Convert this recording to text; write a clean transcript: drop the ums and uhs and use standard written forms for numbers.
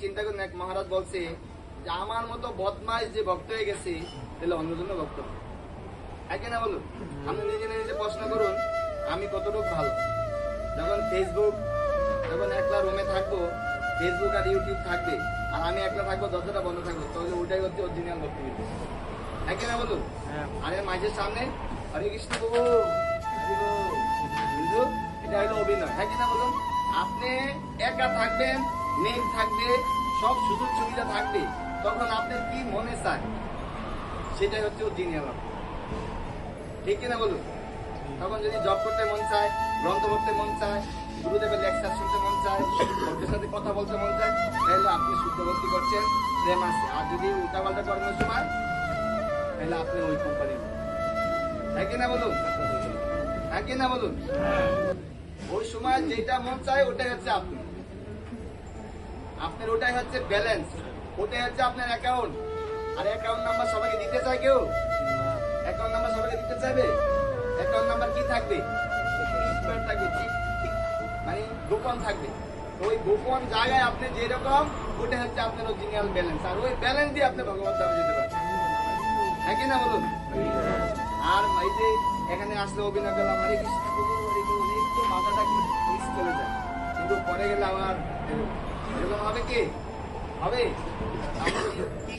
চিন্তা করুন, এক মহারাজ বলছে যে আমার মতো বদমাইশ যে ভক্ত হয়ে গেছে তাহলে অন্যজন্য ভক্ত হবে। একে না বলুন? আপনি নিজে নিজে প্রশ্ন করুন আমি কতটুকু ভালো। যখন একলা রুমে থাকবো, ফেসবুক আর ইউটিউব থাকবে, আর আমি একলা থাকবো, দরজাটা বন্ধ থাকবো, তাহলে ওটাই হচ্ছে অরিজিনাল ভক্তি। একে না বলুন? আরে মাঝের সামনে হরে কৃষ্ণ বাবু, কিন্তু এটা হলো অভিনয়। হ্যাঁ কিনা বলুন? আপনি একা থাকবেন, নেট থাকবে, সব সুযোগ সুবিধা থাকবে, তখন আপনার কি মনে চায় সেটাই হচ্ছে অরিজিনাল। ঠিক কিনা বলুন? তখন যদি জব করতে মন চায়, গ্রন্থ পড়তে মন চায়, গুরুদেবের লেকচার শুনতে মন চায়, ভক্তের সাথে কথা বলতে মন চায়, তাহলে আপনি শুদ্ধ ভক্তি করছেন, প্রেম আছে। আর যদি উল্টাপাল্টা করানোর সময়, তাহলে আপনি ওই কোম্পানির। হ্যাঁ কিনা বলুন? হ্যাঁ কিনা বলুন? ওই সময় যেটা মন চায় ওটাই হচ্ছে আপনি। আপনার ওটাই হচ্ছে ব্যালেন্স, ওটাই হচ্ছে আপনার অ্যাকাউন্ট। আর অ্যাকাউন্ট নাম্বার সবাইকে দিতে চায় কেউ? অ্যাকাউন্ট নাম্বার সবাইকে দিতে চাইবে? অ্যাকাউন্ট নাম্বার কি থাকবে? মানে গোপন থাকবে। ওই গোপন জায়গায় আপনি যেরকম, ওটা হচ্ছে আপনার অরিজিনাল ব্যালেন্স। আর ওই ব্যালেন্স দিয়ে আপনি ভগবত ধামে যেতে পারেন। হ্যাঁ কিনা বলুন? আর এই যে এখানে আসলে অভিনয় করলাম হরে কৃষ্ণ একটু মাথাটা মিস চলে যায়, কিন্তু পরে গেলে আবার এরকম হবে কি হবে?